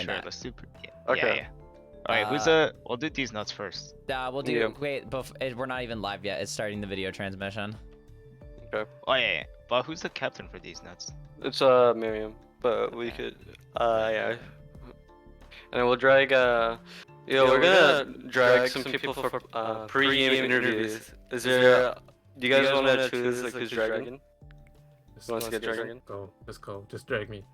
doing sure. that. Let's do. Yeah. Okay. Yeah. Alright, we'll do DeezNutz first. We'll do. Yeah. Wait, we're not even live yet. It's starting the video transmission. Oh yeah. But who's the captain for DeezNutz? It's Miriam, but we could yeah. And then we'll drag we're gonna drag some people for pre-game interviews. Is there do you guys want to choose like who's dragging? Just Who wants to get dragged? Go. Just drag me.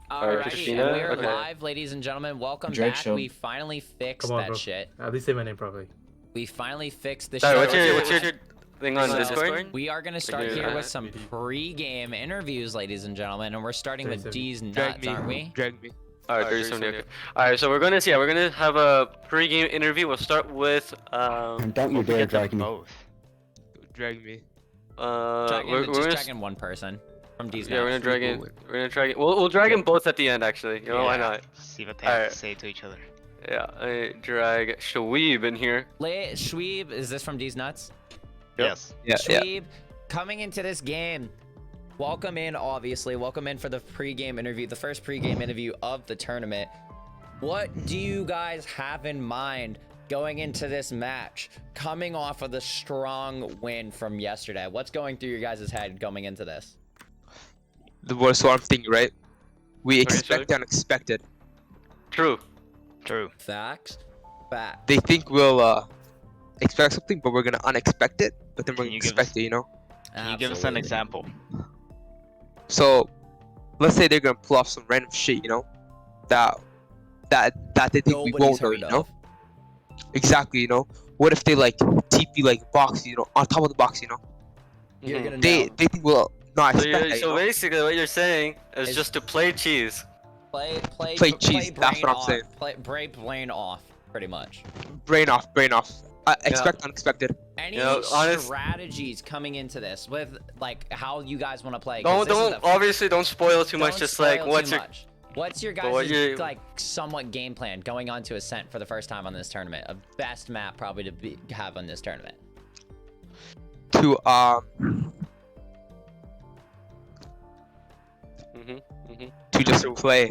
Alrighty, Christina? and we're Okay. live, ladies and gentlemen. Welcome Drag back. show. We finally fixed Come on, that bro. shit. At least say my name properly. We finally fixed the Sorry, show. what's your thing on So, Discord? We are gonna start do here that. with some pre-game interviews, ladies and gentlemen, and we're starting with Drag DeezNutz, me. aren't we? Drag me. Alright, 30 okay. Alright, so we're gonna have a pre-game interview. We'll start with And don't you Hope we dare get them drag me. both. Drag me. we're Just gonna dragging one person from DeezNutz. yeah, we're gonna drag in. We're gonna drag it. We'll drag them both at the end, actually. You know why not? See what they have Alright. to say to each other. Yeah, I drag Shaweeb in here. Shweeb, is this from DeezNutz? Yes. Shweeb, coming into this game, welcome in, obviously. Welcome in for the pre-game interview, the first pre-game interview of the tournament. What do you guys have in mind going into this match, coming off of the strong win from yesterday? What's going through your guys' head going into this? The worst one thing, right? We Okay, expect the unexpected. True. True. Facts? Facts. They think we'll expect something, but we're gonna unexpect it. But then we're Can gonna you give expect us- it, you know? Can you give us an Absolutely. example? So, let's say they're gonna pull off some random shit, you know? That they think we Nobody's won't know, heard you know? of. Exactly, you know? What if they like TP like box, you know, on top of the box, you know? You're Mhm. gonna They know. think we'll not So, expect that, you so know? basically, what you're saying is It's- just to play cheese. Play cheese, that's brain what I'm off. saying. Play brain off, pretty much. Brain off. Expect unexpected. Any You know, honest- strategies coming into this with like how you guys want to play? Obviously don't spoil too much. Don't Just like spoil what's too your much. What's your But what guys' you- like somewhat game plan going on to Ascent for the first time on this tournament? A best map probably to have on this tournament. To to just play.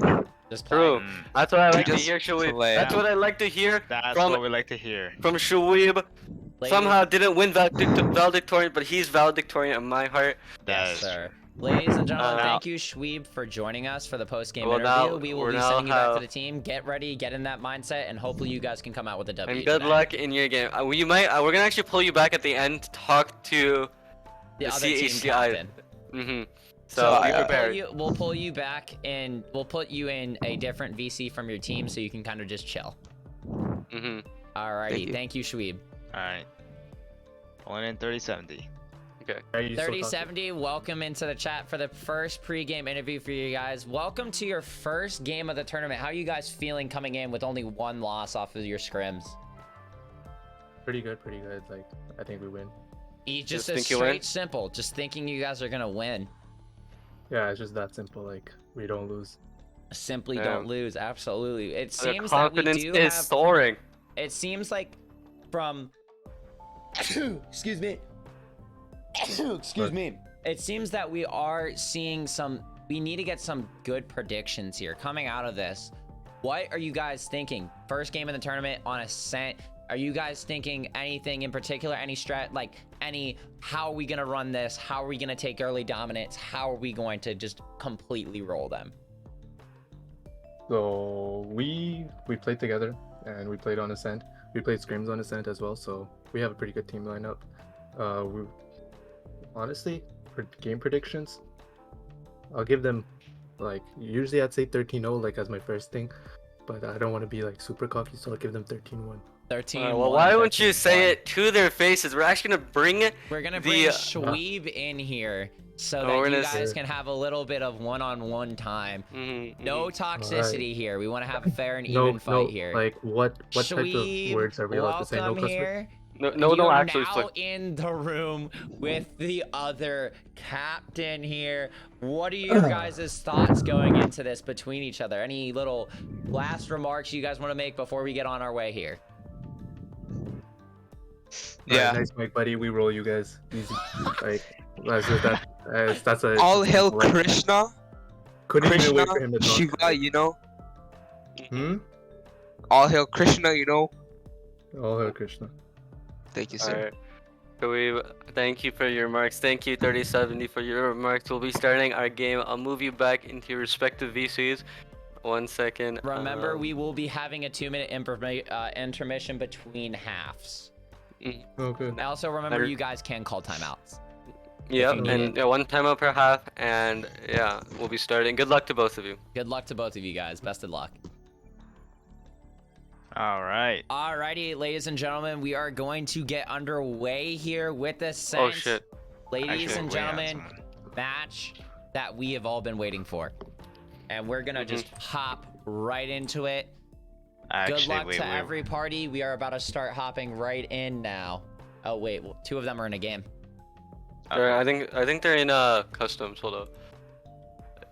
Just play. True. That's what I like to just hear, Shaweeb. play. That's what I like to hear That's from what we like to hear. Shaweeb. Ladies- Somehow didn't win valedictorian, but he's valedictorian in my heart. That Yes, is sir. Ladies and gentlemen, now- thank you, Shweeb, for joining us for the post-game Well, interview. now- We will we're be now sending you back to have- the team. Get ready, get in that mindset, and hopefully you guys can come out with a W. And good today. luck in your game. You might. We're gonna actually pull you back at the end to talk to The the other team ChCi. captain. So be we'll pull prepared. we'll pull you back, and we'll put you in a different VC from your team, so you can kind of just chill. Alrighty, thank you, Shweeb. Alright. Pulling in 3070. Okay. Are you so 3070, welcome into the chat for the first pre-game interview for you guys. Welcome to your first game of the tournament. How are you guys feeling coming in with only one loss off of your scrims? Pretty good. Like, I think we win. Just Just a think you win? straight simple. Just thinking you guys are gonna win. Yeah, it's just that simple. Like, we don't lose. Simply Yeah. don't lose. Absolutely. It The seems that we confidence do is have. soaring. It seems like from. Excuse me. Excuse me. It seems that we are seeing some. We need to get some good predictions here coming out of this. What are you guys thinking? First game of the tournament on Ascent. Are you guys thinking anything in particular? Any how are we gonna run this? How are we gonna take early dominance? How are we going to just completely roll them? So we played together and we played on Ascent. We played scrims on Ascent as well. So we have a pretty good team lineup. We honestly for game predictions, I'll give them like usually I'd say 13-0 like as my first thing, but I don't want to be like super cocky, so I'll give them 13-1. 13. Well, why wouldn't you say it to their faces? We're actually gonna bring it. We're gonna the, bring uh, Shweeb in here so Oh, that we're you gonna guys say- can have a little bit of one-on-one time. Mhm, No mhm. toxicity here. We want to have a fair and No, even fight here. like what type Shweeb, of words are we allowed to say? No welcome cuss words? here. No, You're actually. now in the room with the other captain here. What are your guys' thoughts going into this between each other? Any little last remarks you guys want to make before we get on our way here? Yeah. Nice mic, buddy. We roll you guys easy. Like that's a All hail like, Krishna, couldn't even Krishna, wait for him to talk. Shiva, you know? Hmm? All hail Krishna, you know. All hail Krishna. Thank you, All sir. right. So we thank you for your remarks. Thank you 3070 for your remarks. We'll be starting our game. I'll move you back into your respective VCs. 1 second. Remember, we will be having a 2-minute intermission between halves. Oh, good. Also, remember, Better- you guys can call timeouts. Yep, you need and it. yeah, 1 timeout per half, and yeah, we'll be starting. Good luck to both of you. Good luck to both of you guys. Best of luck. All right. Alrighty, ladies and gentlemen, we are going to get underway here with the Ascent. Oh shit. Ladies Actually, and wait, gentlemen, that's match that we have all been waiting for. And we're gonna just hop right into it. Actually, Good luck wait, to wait. every party. We are about to start hopping right in now. Oh wait, well, 2 of them are in a game. I think they're in customs. Hold up.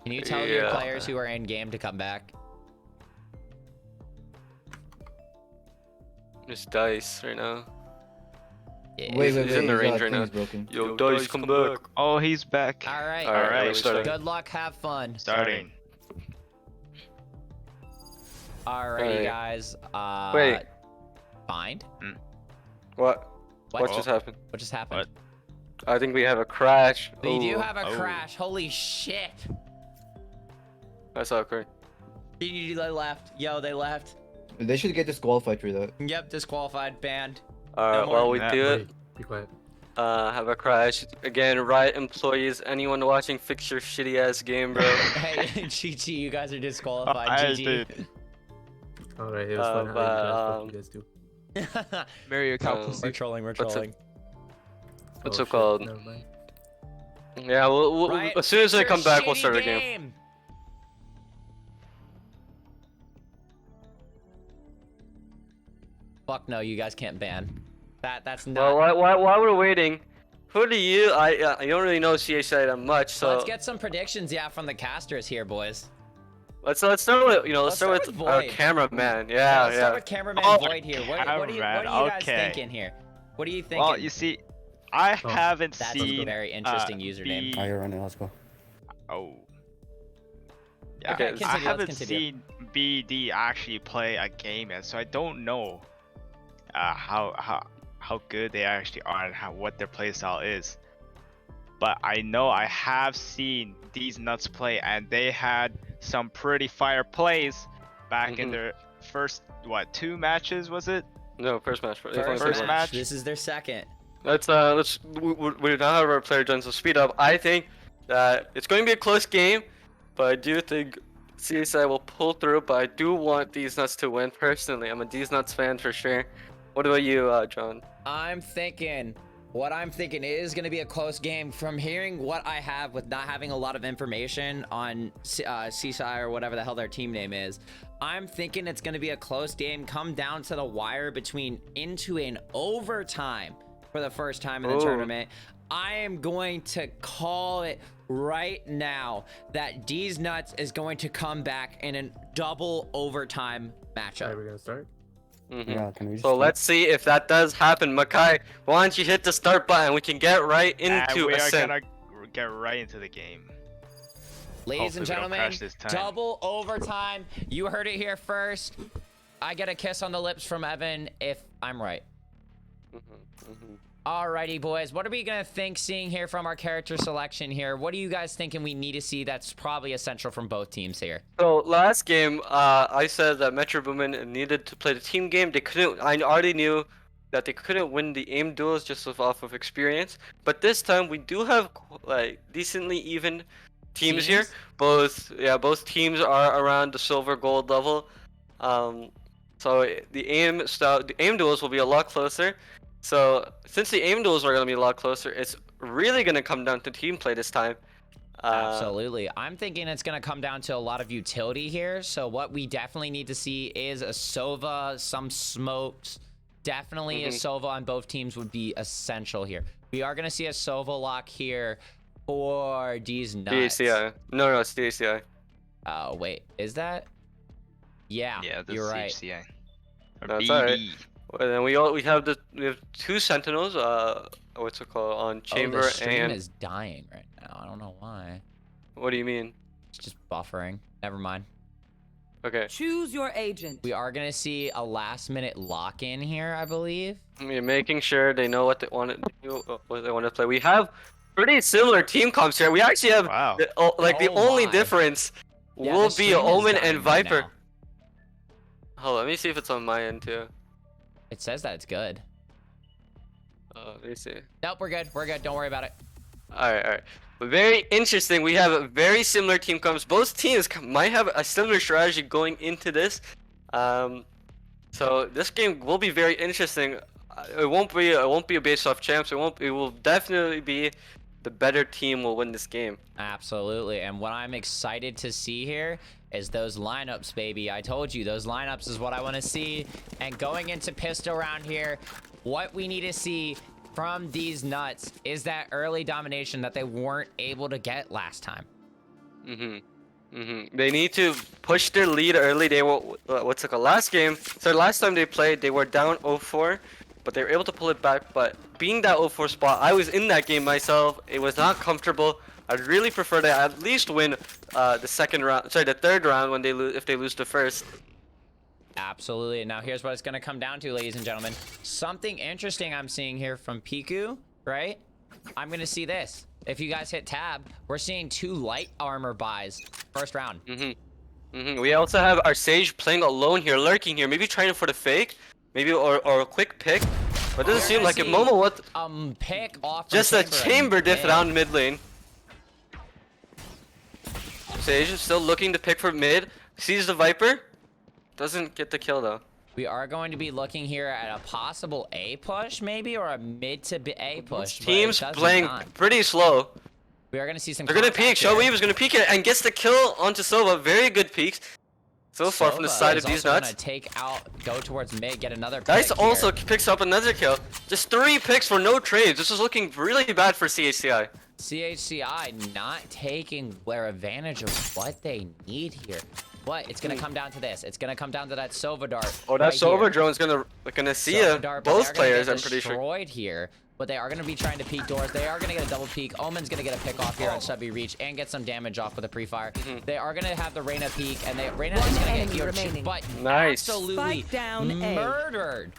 Can you tell your Yeah. players who are in game to come back? It's Dice right now. Yeah. Wait, He's in the range right thing now. is broken. Yo, Dice, come back. Oh, he's back. All right. All right, Alright, we're starting. Good luck. Have fun. Starting. Alrighty, Alright. guys. Wait. Find? What? What? What just happened? What just happened? What? I think we have a crash. We do Ooh, have a Oh. crash. Holy shit. I saw a crash. They left. Yo, they left. They should get disqualified for that. Yep, disqualified, banned. Alright, more while than we that. do it, Wait, be quiet. have a crash. Again, Riot employees, anyone watching, fix your shitty ass game, bro. Hey, ChCi, you guys are disqualified. I GG. did. Alright, it was fun having but, you guys do. Marry your cow pussy. We're trolling. We're What's it- trolling. What's Oh, it shit, called? never mind. Yeah, we'll Riot, as soon as I fix come your back, we'll shitty start the game. Fuck no, you guys can't ban. That's Well, not. while we're waiting, who do you? I don't really know ChCi that much, so Let's get some predictions, yeah, from the casters here, boys. let's start with let's Let's start start with with our Void. cameraman. Yeah, Let's start with cameraman Oh, Void here. What are you cameraman, guys okay. thinking here? What are you thinking? Well, you see, I Oh. haven't That's a seen. very interesting username. the- Alright, you're running. Let's go. Oh. Yeah, Okay, I continue, let's haven't continue. seen BD actually play a game yet, so I don't know how good they actually are and what their playstyle is. But I know I have seen DeezNutz play, and they had some pretty fire plays back in Mhm. their first 2 matches, was it? no, first match. It's only First match. This is their second. Let's we now have our player join, so speed up. I think that it's going to be a close game, but I do think CSI will pull through. But I do want DeezNutz to win personally. I'm a DeezNutz fan for sure. What about you, John? What I'm thinking is going to be a close game. From hearing what I have with not having a lot of information on ChCi or whatever the hell their team name is, I'm thinking it's going to be a close game, come down to the wire between into an overtime for the first time in the Ooh. tournament. I am going to call it right now that DeezNutz is going to come back in a double overtime matchup. Alright, we're gonna start. Mhm. Yeah, can we just So start? let's see if that does happen. Makai, why don't you hit the start button? We can get right And into we are Ascent. gonna get right into the game. Ladies and Hopefully we don't gentlemen, crash this time. double overtime. You heard it here first. I get a kiss on the lips from Evan if I'm right. Alrighty, boys. What are we gonna think seeing here from our character selection here? What are you guys thinking we need to see that's probably essential from both teams here? So last game, I said that Metro Boomin needed to play the team game. They couldn't. I already knew that they couldn't win the aim duels just off of experience. But this time we do have like decently even teams here. Both teams are around the silver gold level. So the aim duels will be a lot closer. So since the aim duels are gonna be a lot closer, it's really gonna come down to team play this time. Absolutely. I'm thinking it's going to come down to a lot of utility here. So what we definitely need to see is a Sova, some smokes. Definitely a Sova on both teams would be essential here. We are going to see a Sova lock here for DeezNutz. DHCI. No, it's DHCI. Oh, wait. Is that? Yeah, Yeah, this you're is right. ChCi. Or That's BD. alright. And then we have 2 sentinels. What's it called on chamber Oh, the stream and is dying right now. I don't know why. what do you mean? It's just buffering. Never mind. Okay. Choose your agent. We are gonna see a last-minute lock-in here, I believe. We're making sure they know what they want to do, what they want to play. We have pretty similar team comps here. We actually have Wow. the Oh only my. difference Yeah, will the be stream is Omen dying and right Viper. now. Hold on, let me see if it's on my end too. It says that it's good. Let me see. Nope, we're good. We're good. Don't worry about it. Alright. But very interesting. We have very similar team comps. Both teams might have a similar strategy going into this. So this game will be very interesting. It won't be based off champs. It will definitely be the better team will win this game. Absolutely. And what I'm excited to see here is those lineups, baby. I told you, those lineups is what I want to see. And going into pistol round here, what we need to see from DeezNutz is that early domination that they weren't able to get last time. They need to push their lead early. They were what's like a last game. So last time they played, they were down 0-4, but they were able to pull it back. But being that 0-4 spot, I was in that game myself. It was not comfortable. I'd really prefer to at least win the third round when they lose if they lose the first. Absolutely. Now here's what it's going to come down to, ladies and gentlemen. Something interesting I'm seeing here from Piku, right? I'm going to see this. If you guys hit tab, we're seeing 2 light armor buys first round. We also have our Sage playing alone here, lurking here, maybe trying for the fake, maybe or a quick pick. But it doesn't seem like it. Momo, what? Pick off from Just a chamber diff down mid lane. Sage is still looking to pick for mid. Sees the Viper. Doesn't get the kill though. We are going to be looking here at a possible A push, maybe, or a mid to A push. but it Team's does playing not. pretty slow. We are going to see some. They're gonna contact peek. here. Showeave is gonna peek it and gets the kill onto Sova. Very good peeks. So far from the Sova side is of also DeezNutz. gonna take out, go towards mid, get another pick Dice here. also picks up another kill. Just 3 picks for no trades. This is looking really bad for ChCi. ChCi not taking their advantage of what they need here. But it's gonna come down to this. It's gonna come down to that Sova dart. Oh, that right Sova here. drone's gonna see Sova ya. dart, but they are Both gonna players, get I'm pretty sure. destroyed here. But they are gonna be trying to peek doors. They are gonna get a double peek. Omen's gonna get a pick off here on Subby Reach and get some damage off with a pre-fire. They are gonna have the Reyna peek, and Reyna is gonna get enemy here, remaining. but Nice. absolutely Spike down A. murdered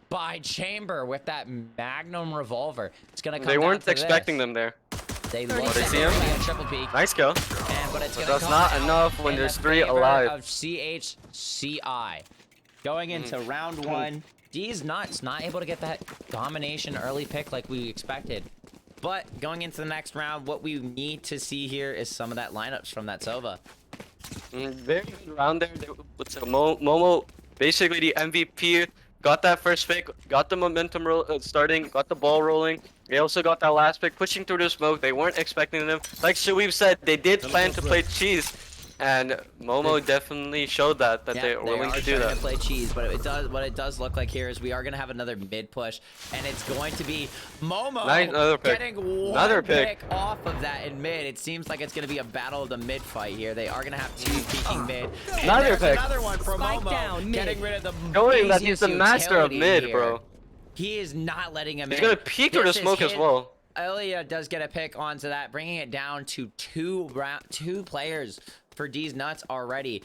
by Chamber with that Magnum revolver. It's gonna come They down weren't to expecting this. them there. They Oh, looked they at see him? a triple peek. Nice kill. But it's But gonna that's come not out enough when in there's the 3 favor alive. Of ChCi. Going into round 1, DeezNutz not able to get that domination early pick like we expected. But going into the next round, what we need to see here is some of that lineups from that Sova. Very good round there. Momo, basically the MVP, got that first pick, got the momentum starting, got the ball rolling. They also got that last pick, pushing through the smoke. They weren't expecting them. Like Shaweeb said, they did plan to play cheese. And Momo definitely showed that they're willing to do trying that. to play cheese, but what it does look like here is we are gonna have another mid push, and it's going to be Momo Nice, another pick. getting one Another pick pick. off of that in mid. It seems like it's gonna be a battle of the mid fight here. They are gonna have 2 peeking mid. And Another there's pick. another one from Spike Momo, down mid. getting rid of the Showing that he's easiest the master of utility mid, bro. He is not letting him He's in. gonna peek through the This is smoke as hit. well. Elia does get a pick onto that, bringing it down to 2 players for DeezNutz already.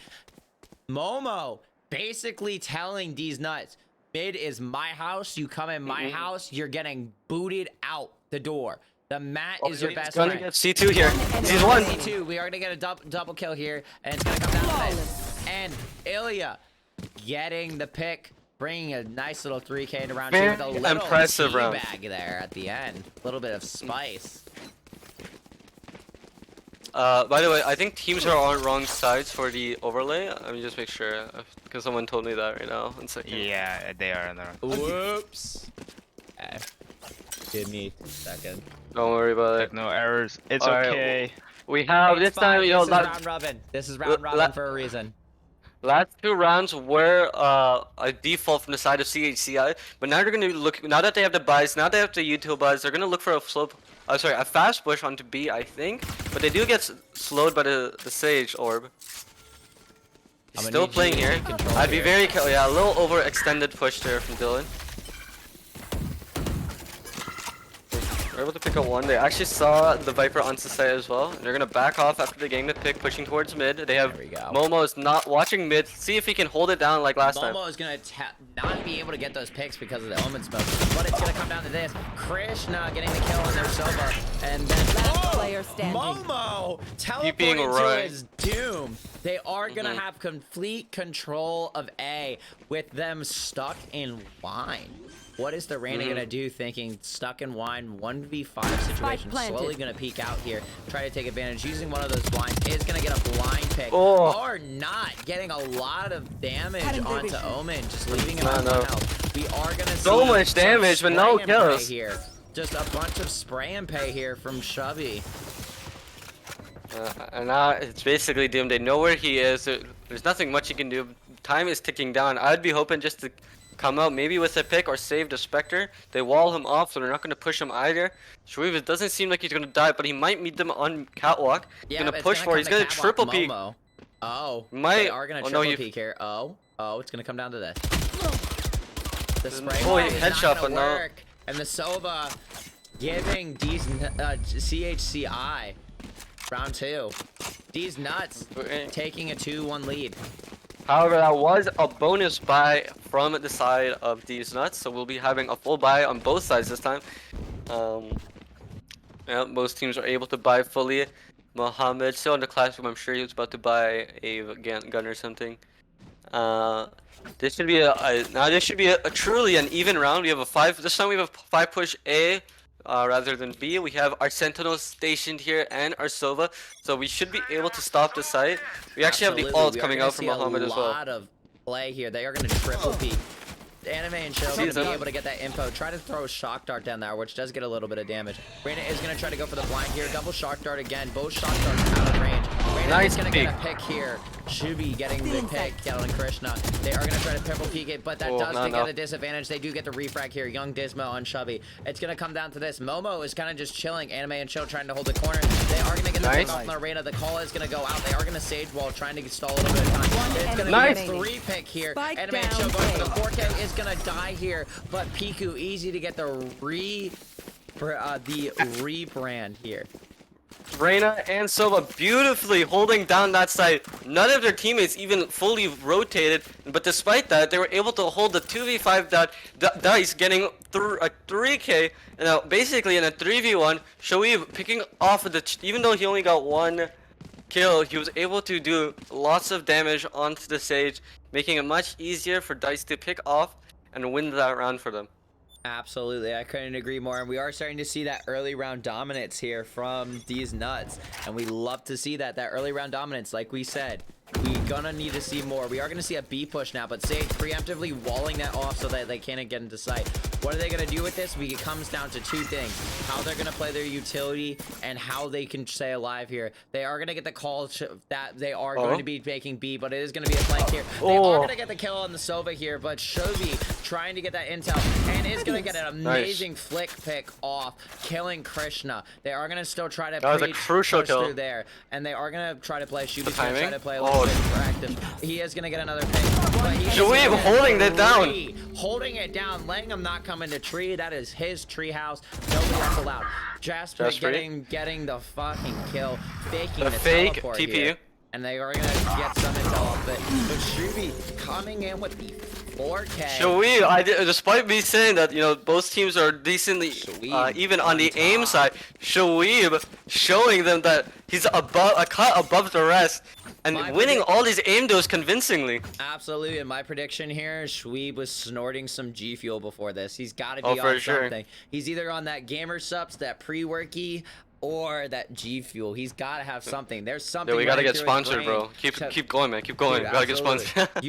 Momo basically telling DeezNutz, mid is my house. You come in my house, you're getting booted out the door. The mat is your best He's gonna friend. get C2 here. He's one. C2, we are gonna get a double kill here, and it's gonna come down to this. And Ilya getting the pick, bringing a nice little 3K into round 2 with a Very little impressive round. bag there at the end. A little bit of spice. By the way, I think teams are on wrong sides for the overlay. Let me just make sure, because someone told me that right now. 1 second. Yeah, they are on their own. Whoops. Okay. Give me a second. Don't worry about it. No errors. It's Alright, okay. We have It's this time, fine, you know, this is round robin. This is round robin for a reason. last 2 rounds were a default from the side of ChCi, but now they're gonna look. Now that they have the buys, now they have the util buys, they're gonna look for a slope. A fast push onto B, I think. But they do get slowed by the Sage orb. I'm gonna Still need you playing to here. take control I'd be here. very careful. Yeah, a little overextended push there from Dylan. We're able to pick up one. They actually saw the Viper onto site as well. They're gonna back off after they getting the pick, pushing towards mid. They have There we go. Momo is not watching mid. See if he can hold it down like last time. Momo is gonna not be able to get those picks because of the Omen smoke, but it's gonna come down to this. Krishna getting the kill on their Sova, and then player standing. Momo Keeping teleporting to right. his doom. They are gonna have complete control of A with them stuck in wine. What is the Reyna gonna do? Thinking stuck in wine, 1v5 situation, planted. slowly gonna peek out here, try to take advantage. Using one of those blinds is gonna get a blind pick, Oh. or not getting a lot of damage Cutting onto vision. Omen, just leaving him I on know. health. We are gonna So see much some damage, but no spray and pray kills. here. Just a bunch of spray and pay here from ChCi. And now it's basically doomed. They know where he is. There's nothing much he can do. Time is ticking down. I'd be hoping just to come out maybe with a pick or save the Spectre. They wall him off, so they're not going to push him either. Shreeve, it doesn't seem like he's going to die, but he might meet them on catwalk. He's going but to it's push for it. He's come going to to triple catwalk peek. Momo. Oh, Might- they are gonna oh, no, triple you- peek here. Oh, it's gonna come down to this. The spray Oh, wall he is headshot, not but gonna no. work. And the Sova giving ChCi round 2. DeezNutz taking a 2-1 lead. However, that was a bonus buy from the side of DeezNutz, so we'll be having a full buy on both sides this time. Yeah, most teams are able to buy fully. Mohammed still in the classroom. I'm sure he was about to buy a gun or something. This should be a truly an even round. We have a 5. This time we have a 5 push A. Rather than B, we have our Sentinels stationed here and our Sova, so we should be able to stop the site. We actually have the Absolutely. ult We are coming gonna out from see Muhammad a as well. lot of play here. They are going to triple peek. Anime and Chill going to be able to get that info. Try to throw a shock dart down there, which does get a little bit of damage. Reyna is going to try to go for the blind here. Double shock dart again. Both shock darts out of range. Reyna Nice is going to peek. get a pick here. Should be getting the pick. Kellen and Krishna. They are going to try to triple peek it, but that Oh, does no. get a disadvantage. They do get the refrag here. Young Dismo on ChCi. It's going to come down to this. Momo is kind of just chilling. Anime and Chill trying to hold the corner. They are going to get the pick Nice. off on the Reyna. The call is going to go out. They are going to sage wall, trying to stall a little bit of time. It's going to Nice. be a 3 pick here. Spike Anime and down Chill going for the A. 4K is going to die here, but Piku easy to get the rebrand here. Reyna and Sova beautifully holding down that site. None of their teammates even fully rotated, but despite that, they were able to hold the 2v5 dice, getting through a 3k, and now basically in a 3v1, Shoaib picking off of the, even though he only got 1 kill, he was able to do lots of damage onto the Sage, making it much easier for Dice to pick off and win that round for them. Absolutely, I couldn't agree more. And we are starting to see that early round dominance here from DeezNutz, and we love to see that early round dominance. Like we said, we gonna need to see more. We are gonna see a B push now, but Sage preemptively walling that off so that they can't get into sight. What are they gonna do with this? It comes down to 2 things: how they're gonna play their utility and how they can stay alive here. They are gonna get the call that they are going to be making B, but it is gonna be a flank here. They are gonna get the kill on the Sova here, but ChCi trying to get that intel and is gonna get an amazing flick pick off, killing Krishna. They are gonna still try to That was a crucial push kill. through there, and they are gonna try to play. Shubi's gonna timing? try to play a little bit proactive. He is gonna get another pick. But he is Shoaib gonna holding get it down. 3. Holding it down, letting him not come into tree. That is his tree house. Nobody else allowed. Jasper getting the fucking kill, faking The the fake teleport TP. here. And they are gonna get some intel off it. But Shubi coming in with the 4K. Shoaib, despite me saying that, you know, both teams are decently Shoaib even on the on aim top. side, Shoaib showing them that he's a cut above the rest and My winning predict- all these aim duels convincingly. Absolutely, and my prediction here, Schweeb was snorting some G Fuel before this. He's got to be Oh, for on sure. something. He's either on that Gamer Sups, that pre-worky, or that G Fuel. He's got to have something. There's something. Yeah, we gotta running get through his sponsored, bro. brain. Keep going, man. Keep going. Dude, We gotta get absolutely. sponsored.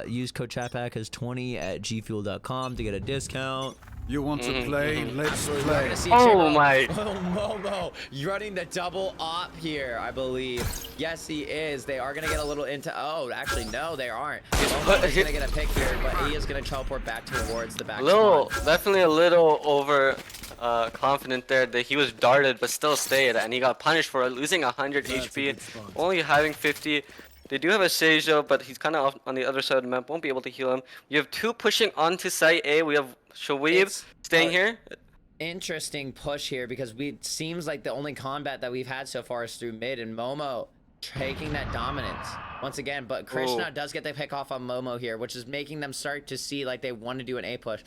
Use code chatpack as 20 at gfuel.com to get a discount. You want to play? Let's Absolutely. We're play. gonna see Oh Chamo- my. Oh, Momo, you're running the double op here, I believe. Yes, he is. They are gonna get a little into. Oh, actually, no, they aren't. Momo is gonna get a pick here, but he is gonna teleport back towards the back. spawn. Definitely a little over confident there that he was darted but still stayed, and he got punished for it, losing 100 HP, only having 50. They do have a Sage though, but he's kind of on the other side of the map, won't be able to heal him. You have 2 pushing onto site A. We have Shoaib It's- staying here. interesting push here because seems like the only combat that we've had so far is through mid, and Momo taking that dominance once again. But Krishna does get the pick off on Momo here, which is making them start to see like they want to do an A push.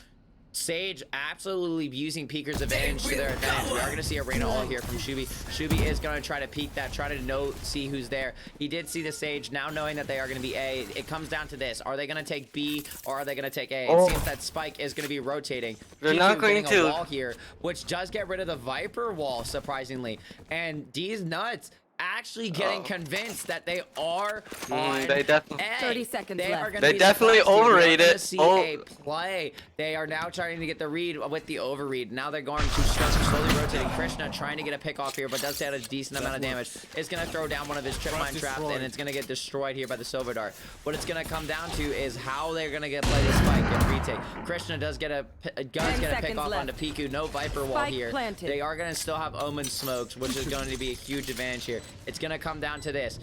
Sage absolutely using Peeker's advantage to their advantage. We are going to see a Reyna all here from ChCi. ChCi is going to try to peek that, try to see who's there. He did see the Sage. Now knowing that they are going to be A, it comes down to this. Are they going to take B or are they going to take A? It seems that Spike is going to be rotating. They're not going getting to. a wall here, which does get rid of the Viper wall, surprisingly. And DeezNutz actually getting convinced that they are on they definitely 30 seconds left. They definitely overrate it. See a play. They are now trying to get the read with the overread. Now they're going to start slowly rotating. Krishna trying to get a pick off here, but does add a decent amount of damage. It's going to throw down one of his trip mine traps, and it's going to get destroyed here by the Silver Dart. What it's going to come down to is how they're going to play the Spike and retake. Krishna does get a pick off onto Piku. No Viper wall here. They are going to still have Omen smokes, which is going to be a huge advantage here. It's going to come down to this.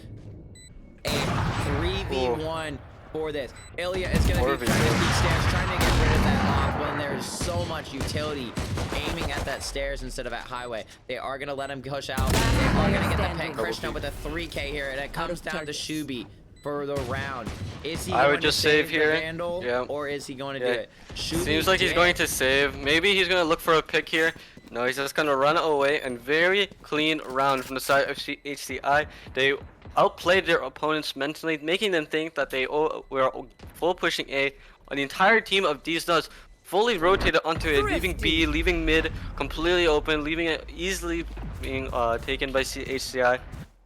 A 3v1 for this. Ilya is going to be trying to beat stairs, trying to get rid of that lock when there's so much utility aiming at that stairs instead of at highway. They are going to let him push out. They are going to get the pick. Krishna with a 3K here, and it comes down to ChCi for the round. Is he going to save here, Vandal, or is he going to do it? Seems like he's going to save. Maybe he's going to look for a pick here. No, he's just going to run away, and very clean round from the side of ChCi. They outplayed their opponents mentally, making them think that they were full pushing A. On the entire team of DeezNutz fully rotated onto it, leaving B, leaving mid completely open, leaving it easily being taken by ChCi.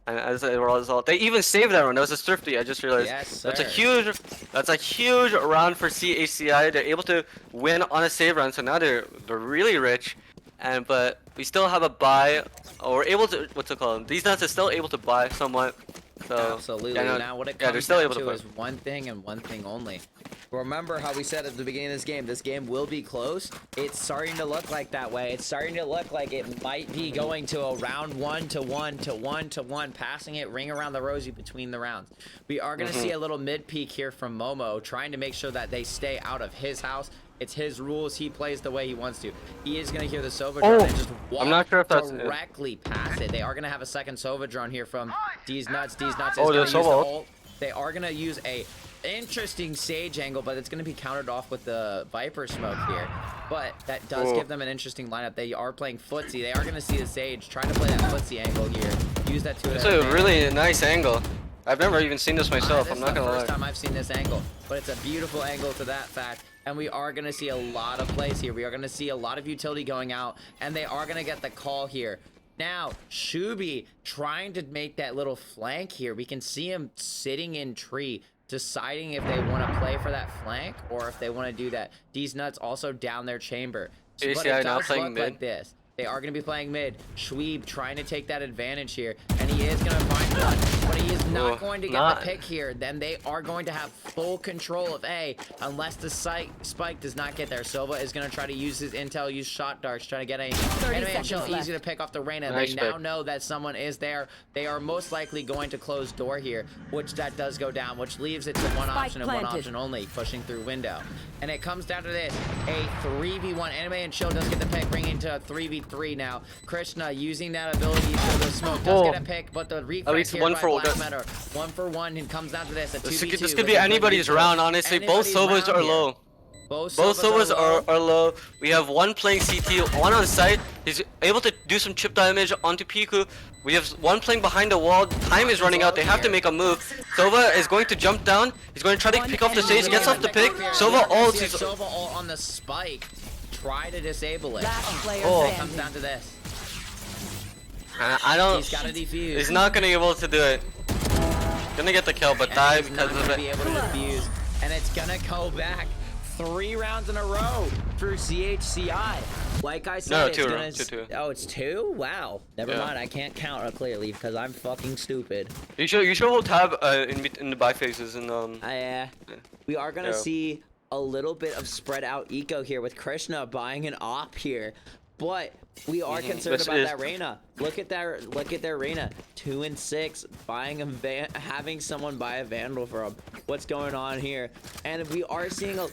And as a result, they even saved that round. That was a thrifty. I just realized. Yes, that's a huge round for ChCi. They're able to win on a save round, so now they're really rich. But we still have a buy, or we're able to, what's it called? DeezNutz is still able to buy somewhat. So, absolutely. Yeah, now what it comes down to is one thing and one thing only. Remember how we said at the beginning of this game will be close. It's starting to look like that way. It's starting to look like it might be going to a round 1-1 to 1-1, passing it ring around the rosy between the rounds. We are going to see a little mid peek here from Momo, trying to make sure that they stay out of his house. It's his rules. He plays the way he wants to. He is going to hear the Sova drone and just walk directly past it. They are going to have a second Sova drone here from DeezNutz. DeezNutz is going to use the ult. They are going to use a interesting Sage angle, but it's going to be countered off with the Viper smoke here. But that does give them an interesting lineup. They are playing footsie. They are going to see the Sage, trying to play that footsie angle here. Use that to It's a really nice angle. I've never even seen this myself. I'm not gonna lie. This is the first time I've seen this angle, but it's a beautiful angle to that fact. And we are gonna see a lot of plays here. We are gonna see a lot of utility going out, and they are gonna get the call here. Now, ChCi trying to make that little flank here. We can see him sitting in tree, deciding if they want to play for that flank or if they want to do that. DeezNutz also down their chamber. But it does look like this. They are going to be playing mid. ChCi trying to take that advantage here, and he is going to find one, but he is not going to get the pick here. Then they are going to have full control of A, unless the Spike does not get there. Sova is going to try to use his intel, use shot darts, trying to get a enemy chill, easy to pick off the Reyna. They now know that someone is there. They are most likely going to close door here, which that does go down, which leaves it to one option and one option only, pushing through window. And it comes down to this, a 3v1. Anime and Chill does get the pick, bringing to a 3v3 now. Krishna using that ability to the smoke does get a pick, but the refresh here by Black Matter. 1-for-1, and comes down to this, a 2v2. This could be anybody's round, honestly. Both Sovas are low. Both Sovas are low. We have one playing CT, one on site. He's able to do some chip damage onto Piku. We have one playing behind the wall. Time is running out. They have to make a move. Sova is going to jump down. He's going to try to pick off the stage. Gets off the pick. Sova ults. Sova ult on the Spike. Try to disable it. It comes down to this. I don't. He's got to defuse. He's not gonna be able to do it. Gonna get the kill, but die because of it. Be able to defuse, and it's gonna go back 3 rounds in a row for ChCi. Like I said, no, it's two. Oh, it's 2? Wow. Never mind. I can't count clearly because I'm fucking stupid. You should hold tab in the buy phases and We are gonna see a little bit of spread out eco here with Krishna buying an op here. But we are concerned about that Reyna. Look at their Reyna. 2 and 6, buying having someone buy a Vandal for him. What's going on here? And we are seeing a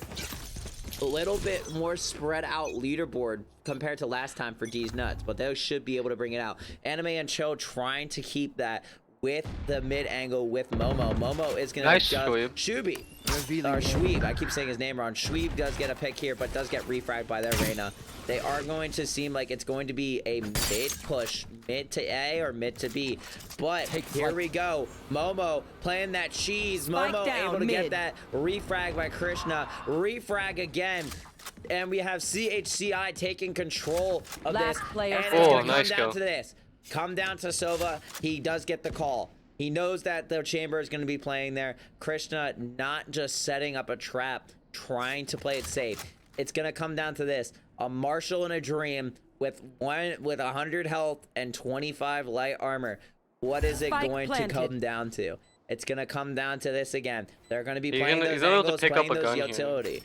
a little bit more spread out leaderboard compared to last time for DeezNutz, but they should be able to bring it out. Anime and Cho trying to keep that with the mid angle with Momo. Momo is gonna Nice, Shubi. Or Shweeb, I keep saying his name wrong. Shweeb does get a pick here, but does get refragged by their Reyna. They are going to seem like it's going to be a mid push, mid to A or mid to B. But here we go. Momo playing that cheese. Momo able to get that refrag by Krishna. Refrag again. And we have ChCi taking control of this. And it's gonna come down to this. Come down to Sova. He does get the call. He knows that the chamber is going to be playing there. Krishna not just setting up a trap, trying to play it safe. It's going to come down to this. A Marshall in a Dream with 100 health and 25 light armor. What is it going to come down to? It's going to come down to this again. They're going to be playing those angles, playing those utility.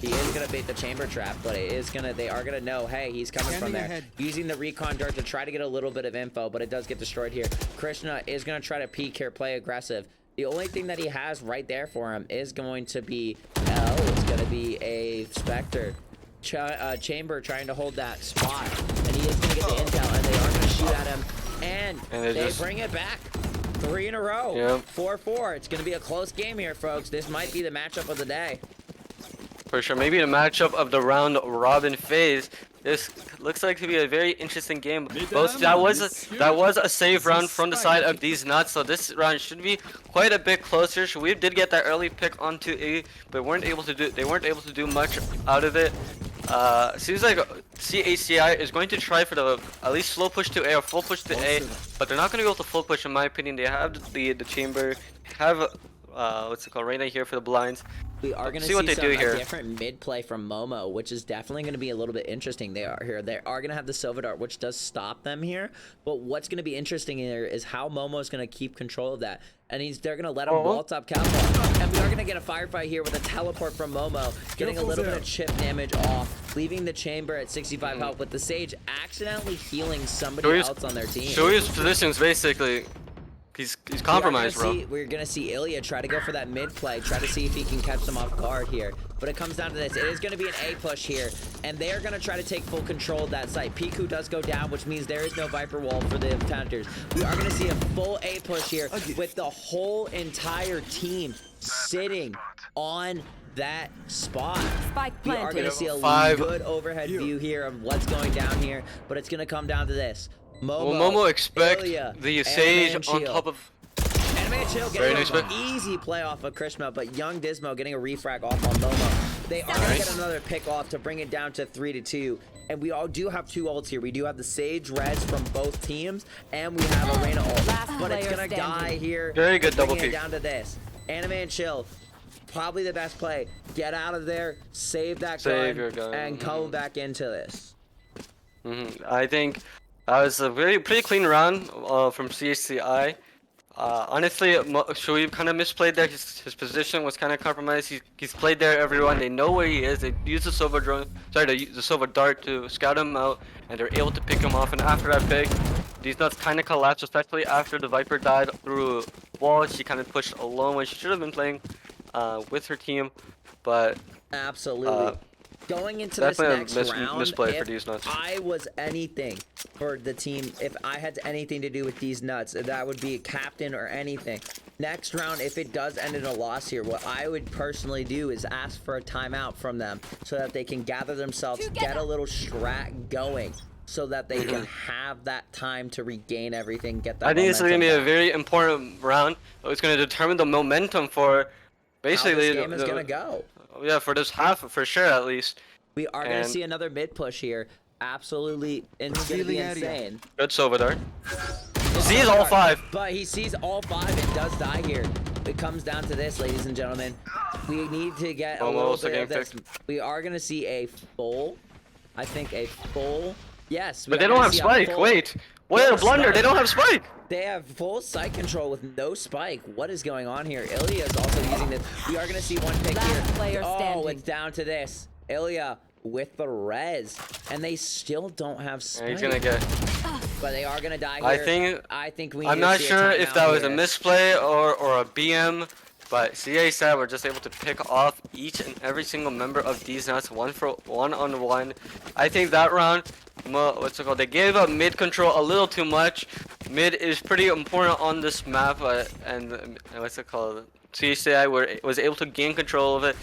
He is gonna bait the chamber trap, but they are gonna know, hey, he's coming from there. Using the recon dart to try to get a little bit of info, but it does get destroyed here. Krishna is gonna try to peek here, play aggressive. The only thing that he has right there for him is going to be, it's gonna be a Spectre. Chamber trying to hold that spot, and he is gonna get the intel, and they are gonna shoot at him, and they bring it back. 3 in a row. 4-4. It's gonna be a close game here, folks. This might be the matchup of the day. For sure, maybe the matchup of the round robin phase. This looks like to be a very interesting game. That was a save round from the side of DeezNutz, so this round should be quite a bit closer. We did get that early pick onto A, but they weren't able to do much out of it. Seems like ChCi is going to try for the at least slow push to A or full push to A, but they're not going to go with the full push in my opinion. They have the chamber, have what's it called, Reyna here for the blinds. We are going to see what they do here. A different mid play from Momo, which is definitely going to be a little bit interesting. They are going to have the Sova Dart, which does stop them here. But what's going to be interesting here is how Momo is going to keep control of that. And they're going to let him vault up Kappa. And we are going to get a firefight here with a teleport from Momo, getting a little bit of chip damage off, leaving the chamber at 65 health, with the Sage accidentally healing somebody else on their team. Shoei's position is basically... He's compromised, bro. We're gonna see Ilya try to go for that mid play, try to see if he can catch them off guard here. But it comes down to this. It is gonna be an A push here, and they are gonna try to take full control of that site. Piku does go down, which means there is no Viper wall for the counters. We are gonna see a full A push here with the whole entire team sitting on that spot. We are gonna see a good overhead view here of what's going down here, but it's gonna come down to this. Momo expect the Sage on top of... Anime and Chill getting an easy play off of Krishna, but Young Dismo getting a refrag off on Momo. They are going to get another pick off to bring it down to 3-2. And we all do have 2 ults here. We do have the Sage res from both teams, and we have a Reyna ult. But it's going to die here. Very good double peek. Down to this. Anime and Chill, probably the best play. Get out of there, save that gun, and come back into this. I think... That was a pretty clean round from ChCi. Honestly, Shoei kind of misplayed there. His position was kind of compromised. He's played there every round. They know where he is. They use the Sova drone, the Sova dart to scout him out, and they're able to pick him off. And after that pick, DeezNutz kind of collapsed, especially after the Viper died through wall. She kind of pushed alone when she should have been playing with her team. But absolutely. Going into this next round, misplay if I was anything for the team, if I had anything to do with DeezNutz, that would be a captain or anything. Next round, if it does end in a loss here, what I would personally do is ask for a timeout from them so that they can gather themselves, get a little strat going, so that they can have that time to regain everything, get that. I think it's going to be a very important round. It's going to determine the momentum for basically how this game is going to go. Yeah, for this half, for sure, at least. We are going to see another mid push here. Absolutely, it's going to be insane. Good Sova Dart. Sees all 5. But he sees all 5 and does die here. It comes down to this, ladies and gentlemen. We need to get a little bit of this. We are going to see a full, I think a full, yes. But they don't have Spike, wait. What a blunder, they don't have Spike. They have full site control with no spike. What is going on here? Ilya is also using this. We are going to see one pick here. Oh, it's down to this. Ilya with the res. And they still don't have spike. He's going to get... But they are going to die here. I think we I'm not sure if that was a misplay or a BM. but ChCi were just able to pick off each and every single member of DeezNutz one on one. I think that round, what's it called? They gave up mid control a little too much. Mid is pretty important on this map, and what's it called? ChCi was able to gain control of it,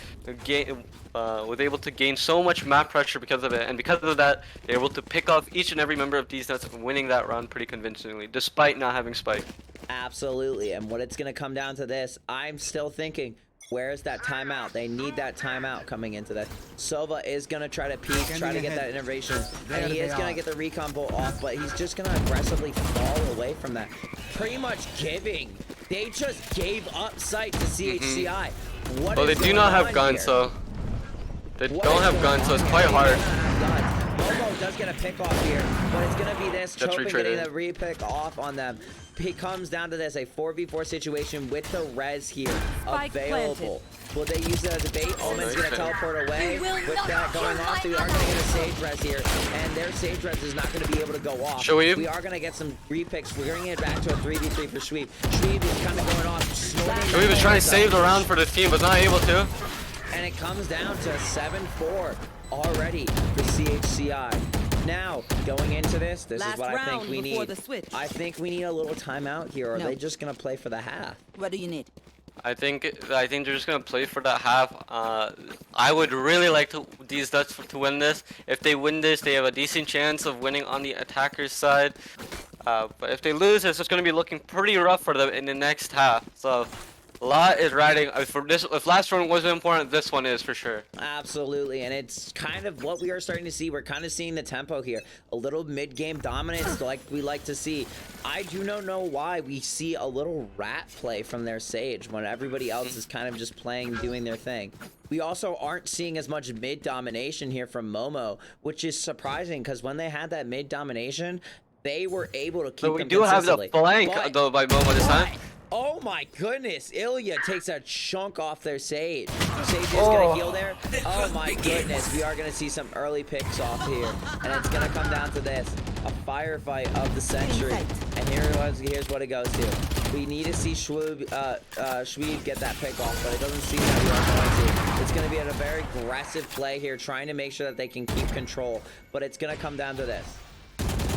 was able to gain so much map pressure because of it, and because of that, they were able to pick off each and every member of DeezNutz, winning that round pretty convincingly, despite not having Spike. Absolutely, and what it's gonna come down to this, I'm still thinking, where's that timeout? They need that timeout coming into that. Sova is gonna try to peek, try to get that innovation, and he is gonna get the recon bolt off, but he's just gonna aggressively fall away from that. Pretty much giving. They just gave up sight to ChCi. Well, they do not have guns, so they don't have guns, so it's quite hard. Momo does get a pick off here, but it's gonna be this Chopin getting the re-pick off on them. It comes down to this, a 4v4 situation with the res here available. Will they use it as a bait? Omen's gonna teleport away. With that going off, we are gonna get a sage res here, and their sage res is not gonna be able to go off. We are gonna get some re-picks. We're bringing it back to a 3v3 for Sweep. Sweep is kind of going off. Sweep is trying to save the round for the team, but not able to. And it comes down to 7-4 already for ChCi. Now, going into this is what I think we need. I think we need a little timeout here, or are they just gonna play for the half? What do you need? I think they're just gonna play for that half. I would really like DeezNutz to win this. If they win this, they have a decent chance of winning on the attacker's side. But if they lose, it's just gonna be looking pretty rough for them in the next half. So a lot is riding for this. If last round wasn't important, this one is for sure. Absolutely, and it's kind of what we are starting to see. We're kind of seeing the tempo here, a little mid-game dominance like we like to see. I do not know why we see a little rat play from their Sage when everybody else is kind of just playing, doing their thing. We also aren't seeing as much mid domination here from Momo, which is surprising because when they had that mid domination, they were able to keep. But we do have the flank though by Momo this time. Oh my goodness, Ilya takes a chunk off their Sage. Sage is gonna heal there. Oh my goodness, we are gonna see some early picks off here. And it's gonna come down to this, a firefight of the century. And here's what it goes to. We need to see Shweeb get that pick off, but it doesn't seem that we are going to. It's gonna be a very aggressive play here, trying to make sure that they can keep control. But it's gonna come down to this.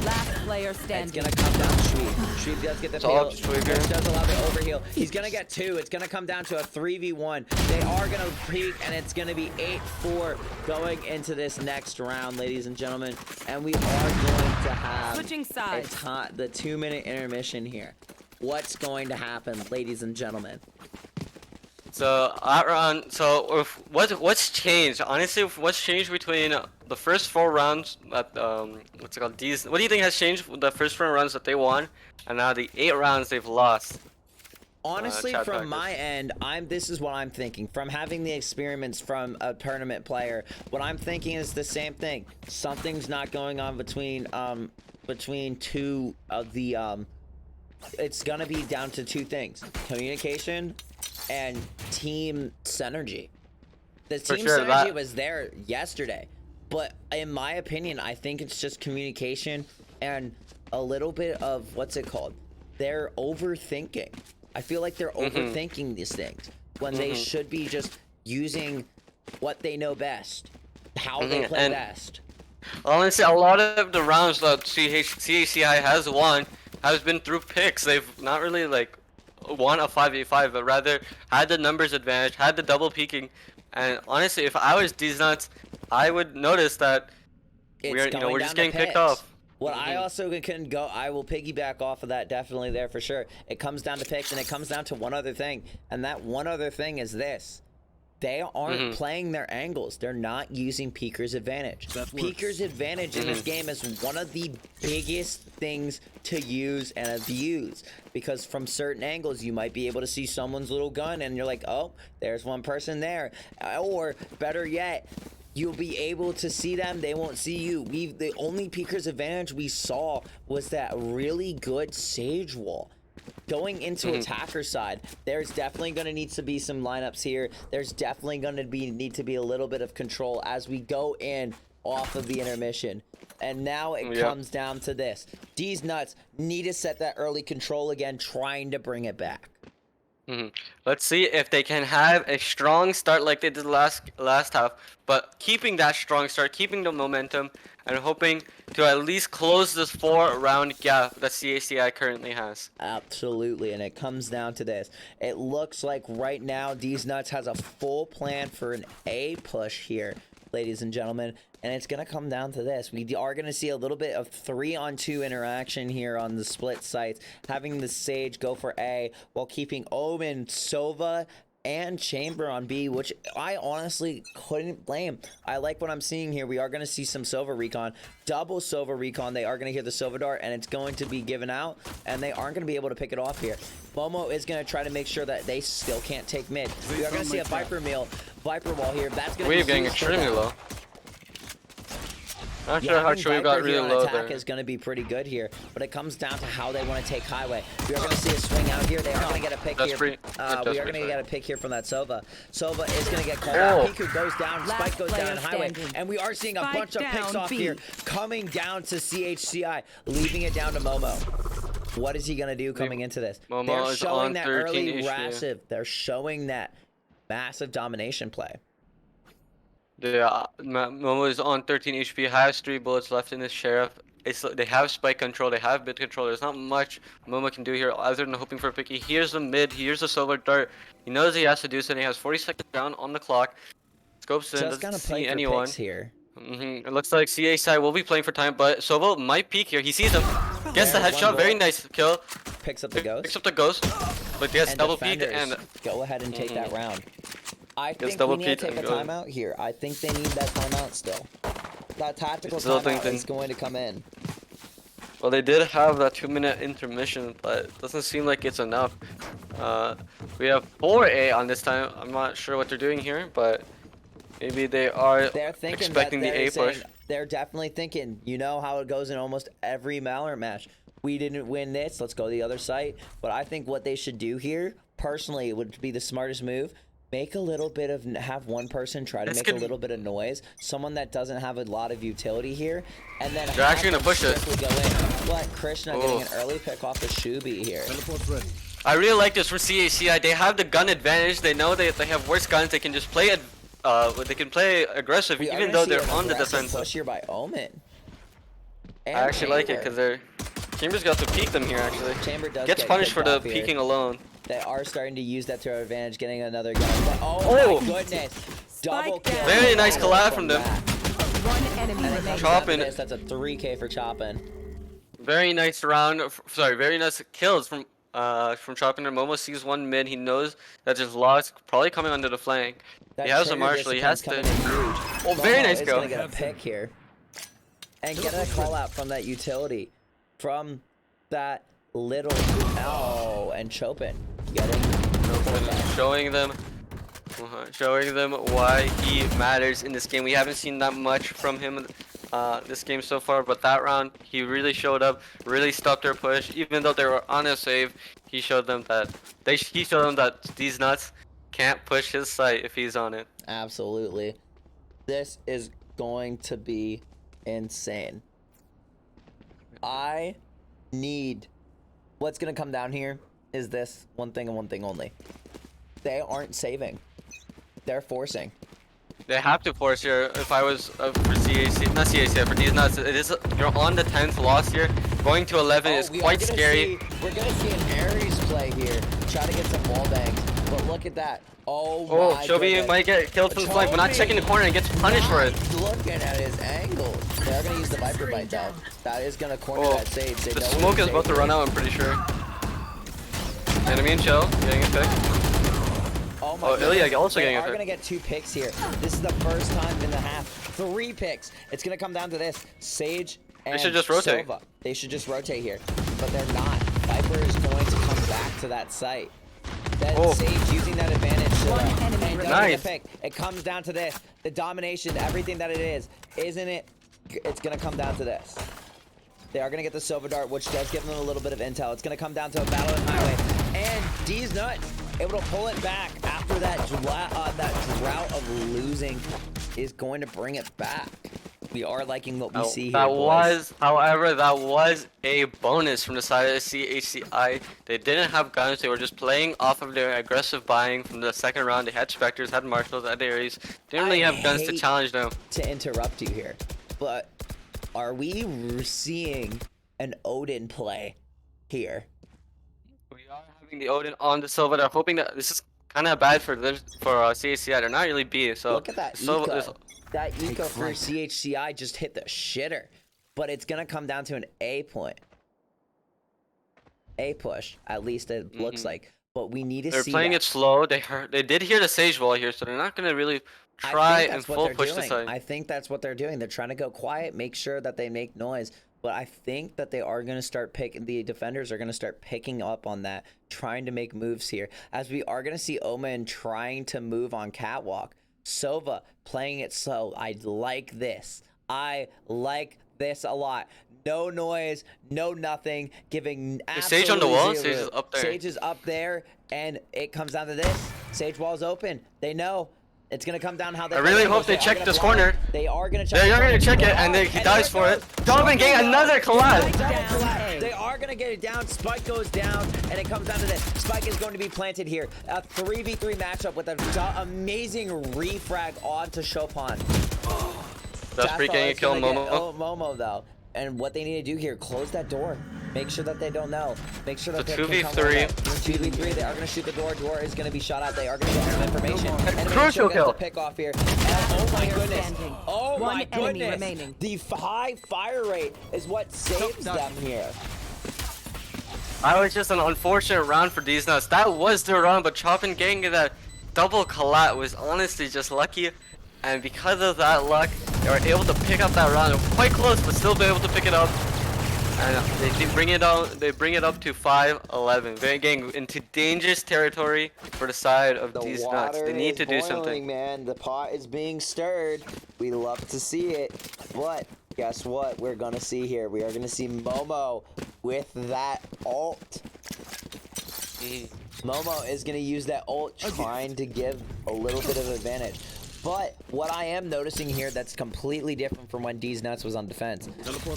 Last player standing. It's gonna come down to Shweeb. Shweeb does get the heal. Does allow the overheal. He's gonna get 2. It's gonna come down to a 3v1. They are gonna peek, and it's gonna be 8-4 going into this next round, ladies and gentlemen. And we are going to have the 2-minute intermission here. What's going to happen, ladies and gentlemen? So what's changed? Honestly, what's changed between the first 4 rounds that what's it called? What do you think has changed with the first 4 rounds that they won, and now the 8 rounds they've lost? Honestly, from my end, this is what I'm thinking. From having the experiments from a tournament player, what I'm thinking is the same thing. Something's not going on between two of the it's gonna be down to 2 things: communication and team synergy. The team synergy was there yesterday, but in my opinion, I think it's just communication and a little bit of what's it called? They're overthinking. I feel like they're overthinking these things when they should be just using what they know best, how they play best. Honestly, a lot of the rounds that ChCi has won has been through picks. They've not really like won a 5v5, but rather had the numbers advantage, had the double peeking. And honestly, if I was DeezNutz, I would notice that we're just getting picked off. What I also I will piggyback off of that definitely there for sure. It comes down to picks, and it comes down to one other thing, and that one other thing is this. They aren't playing their angles. They're not using Peeker's advantage. Peeker's advantage in this game is one of the biggest things to use and abuse, because from certain angles you might be able to see someone's little gun and you're like, oh, there's one person there. Or better yet, you'll be able to see them, they won't see you. The only Peeker's advantage we saw was that really good Sage wall. Going into attacker side, there's definitely going to need to be some lineups here. There's definitely going to need to be a little bit of control as we go in off of the intermission. And now it comes down to this. DeezNutz need to set that early control again, trying to bring it back. Let's see if they can have a strong start like they did last half, but keeping that strong start, keeping the momentum, and hoping to at least close this 4-round gap that ChCi currently has. Absolutely, and it comes down to this. It looks like right now DeezNutz has a full plan for an A push here, ladies and gentlemen, and it's going to come down to this. We are going to see a little bit of 3-on-2 interaction here on the split sites, having the Sage go for A while keeping Omen, Sova, and Chamber on B, which I honestly couldn't blame. I like what I'm seeing here. We are going to see some Sova recon, double Sova recon. They are going to hear the Sova dart, and it's going to be given out, and they aren't going to be able to pick it off here. Momo is going to try to make sure that they still can't take mid. We are going to see a Viper wall here. That's going to be We've getting extremely low. Not sure how Choi got really low attack there. is going to be pretty good here, but it comes down to how they want to take highway. We are going to see a swing out here. They are going to get a pick here. We are going to get a pick here from that Sova. Sova is going to get called out. Piku goes down. Spike goes down in highway. And we are seeing a bunch of picks off here coming down to ChCi, leaving it down to Momo. What is he going to do coming into this? Momo They're is showing on that 13 early HP. massive. They're showing that massive domination play. Yeah, Momo is on 13 HP, has 3 bullets left in his Sheriff. They have spike control, they have mid control. There's not much Momo can do here other than hoping for a pick. He hears the mid, he hears the Silver Dart. He knows he has to do something. He has 40 seconds down on the clock. Scopes in, Just doesn't gonna play see for anyone. picks here. It looks like ChCi will be playing for time, but Sova might peek here. He sees him, gets the There's headshot, one very bullet. nice kill. Picks up the ghost. Picks up the ghost, but gets And double peek defenders and go ahead and take that round. I Gets think we double need to peek take a and go. timeout here. I think they need that timeout still. That tactical Still timeout thinking. is going to come in. well, they did have that 2-minute intermission, but it doesn't seem like it's enough. We have 4A on this time. I'm not sure what they're doing here, but maybe they are They're thinking expecting that the they're A push. saying, they're definitely thinking, you know how it goes in almost every Valorant match. We didn't win this, let's go to the other site. But I think what they should do here, personally, would be the smartest move. Make a little bit of, have one person try to make a little bit of noise. Someone that doesn't have a lot of utility here. And then They're actually gonna push it. Go in. But Krishna getting an early pick off the Shubi here. Teleport's ready. I really like this for ChCi. They have the gun advantage. They know they have worse guns. They can just play it. They can play aggressive We are even gonna though see they're an on the aggressive defensive. push here by Omen. I And actually like it Chamber. because they're Chamber's got to peek them here actually. Chamber does Gets get punished for kicked the off here. peeking alone. They are starting to use that to their advantage, getting another gun. But, oh Oh! my goodness! Double Spike kill. down. Very nice Double collab from them. that. One enemy And it remaining. comes down to Chopping. this, that's a 3K for chopping. Very nice round. Sorry, very nice kills from Chopping. Momo sees one mid. He knows that there's lots probably coming under the flank. That He has a trigger marshal. He has discipline's to. coming in huge. Oh, very Momo nice is kill. gonna get a pick here. And get a call out from that utility. From that little... Oh, and Chopin getting... Showing them why he matters in this game. We haven't seen that much from him this game so far, but that round he really showed up, really stopped their push. Even though they were on a save, he showed them that DeezNutz can't push his site if he's on it. Absolutely. This is going to be insane. I need... What's going to come down here is this one thing and one thing only. They aren't saving. They're forcing. They have to force here. If I was for ChCi, not ChCi, for DeezNutz, it is you're on the 10th loss here. Going to 11 is we are quite gonna scary. We're going to see an Ares play here. Try to get some wall bangs. But look at that. Oh my Chobi goodness. might get killed from the flank, but not checking the corner and gets punished for it. Looking at his angles. They're going to use the Viper Bite though. That is going to corner that Sage. They The know smoke where is about to Sage run out, I'm pretty sure. Enemy and Chill getting a pick. Oh my Oh, goodness. Ilya also They getting a are pick. going to get 2 picks here. This is the first time in the half. 3 picks. It's going to come down to this. Sage and should just rotate. Sova. They should just rotate here. But they're not. Viper is going to come back to that site. That Sage using that advantage to One enemy and remaining. doesn't Nice. get picked. It comes down to this. The domination, everything that it is. Isn't it? It's going to come down to this. They are going to get the Silver Dart, which does give them a little bit of intel. It's going to come down to a battle in highway. And DeezNutz able to pull it back after that drought of losing is going to bring it back. We are liking what we see here, That boys. was, however, that was a bonus from the side of ChCi. They didn't have guns. They were just playing off of their aggressive buying from the second round. They had Spectres, had Marshals, had Ares. They didn't really have guns to challenge them. To interrupt you here, but are we seeing an Odin play here? We are having the Odin on the Silva. They're hoping that this is kind of bad for ChCi. They're not really B. So Look at that Silva eco. That eco for ChCi just hit the shitter, but it's gonna come down to an A point. A push, at least it looks like. But we need to see. They're playing it slow. They did hear the Sage Wall here, so they're not gonna really try and full push the side. I think that's what they're doing. They're trying to go quiet, make sure that they make noise. But I think that they are going to start the defenders are going to start picking up on that, trying to make moves here. As we are going to see Omen trying to move on Catwalk. Sova playing it slow. I like this. I like this a lot. No noise, no nothing, giving Sage on the wall? zero. Sage is up there. Sage is up there, and it comes down to this. Sage wall's open. They know. It's gonna come down how they. I really hope they check this corner. They are gonna check. They are gonna check it, and he dies for it. Donovan getting another collide. They are gonna get it down. Spike goes down, and it comes down to this. Spike is going to be planted here. A 3v3 matchup with an amazing refrag onto Chopin. That's pretty getting a kill, Momo. Oh, Momo though. And what they need to do here, close that door. Make sure that they don't know. Make sure that The they 2v3. 2v3. They are going to shoot the door. Door is going to be shot out. They are going to get some information. And Crucial kill. Pick off here. And, oh my goodness. Oh One my enemy goodness. remaining. The high fire rate is what saves them here. That was just an unfortunate round for DeezNutz. That was their round, but Chopin getting that double collat was honestly just lucky. And because of that luck, they were able to pick up that round. It was quite close, but still be able to pick it up. And they bring it out. They bring it up to 5-11. They're getting into dangerous territory for the side of DeezNutz. They need to do something. Man, the pot is being stirred. We love to see it, but guess what? We're gonna see here. We are gonna see Momo with that ult. Momo is gonna use that ult, trying to give a little bit of advantage. But what I am noticing here that's completely different from when DeezNutz was on defense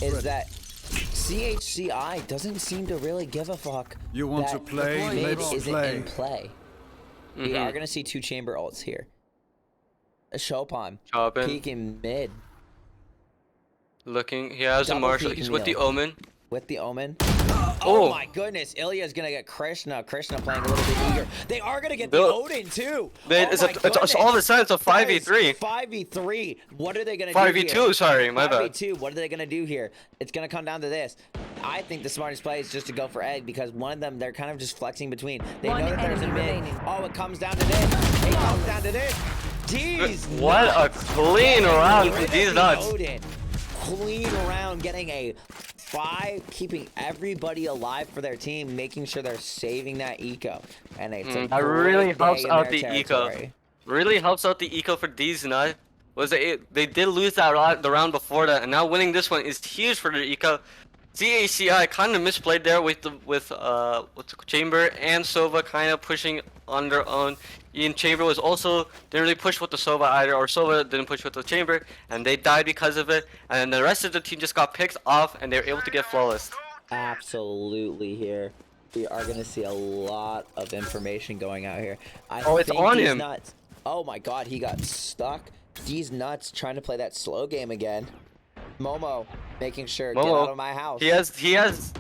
is that ChCi doesn't seem to really give a fuck. You want that to play? mid Let's isn't play. in play. We are gonna see 2 chamber ults here. A Chopin peeking mid. Looking, he has a Double Marshall. peeking He's with the Neil. Omen. With the Omen. Oh. Oh my goodness, Ilya's gonna get Krishna. Krishna playing a little bit eager. They are gonna get the Bill- Odin too. It's all of a sudden it's a 5v3. 5v3. What are they gonna do 5v2, here? sorry, my bad. 5v2. What are they gonna do here? It's gonna come down to this. I think the smartest play is just to go for egg because one of them, they're kind of just flexing between. They One know that there's a enemy mid. remaining. Oh, it comes down to this. It comes down to this. DeezNutz. What a clean round for DeezNutz. Odin. Clean round, getting a 5, keeping everybody alive for their team, making sure they're saving that eco. And it's a That really great helps day in out their the eco. territory. Really helps out the eco for DeezNutz. They did lose the round before that, and now winning this one is huge for their eco. ChCi kind of misplayed there with Chamber and Sova kind of pushing on their own. Ian Chamber was also didn't really push with the Sova either, or Sova didn't push with the Chamber, and they died because of it. And the rest of the team just got picked off, and they were able to get flawless. Absolutely here. We are going to see a lot of information going out here. It's on him. DeezNutz. Oh my god, he got stuck. DeezNutz trying to play that slow game again. Momo making sure, get out of my house. He has.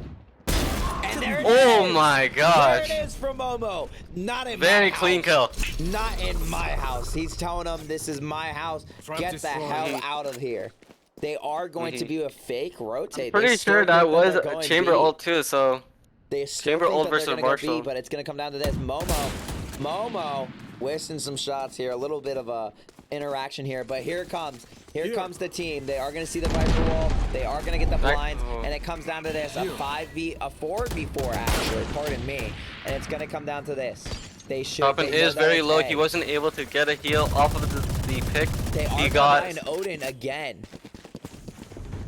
And there it Oh is. my gosh. There it is from Momo. Not in Very my clean house. kill. Not in my house. He's telling them this is my house. Get the hell out of here. They are going to be a fake rotate. Pretty sure that was a Chamber ult too, so. They still Chamber think ult that they're versus gonna go Marshall. B, but it's gonna come down to this. Momo wasting some shots here. A little bit of a interaction here, but here it comes. Here comes the team. They are gonna see the Viper wall. They are gonna get the blinds, and it comes down to this: a 4v4 actually. Pardon me. And it's gonna come down to this. They should. Chopin they know is that very it's low. A. He wasn't able to get a heal off of the pick. They are He got an Odin again.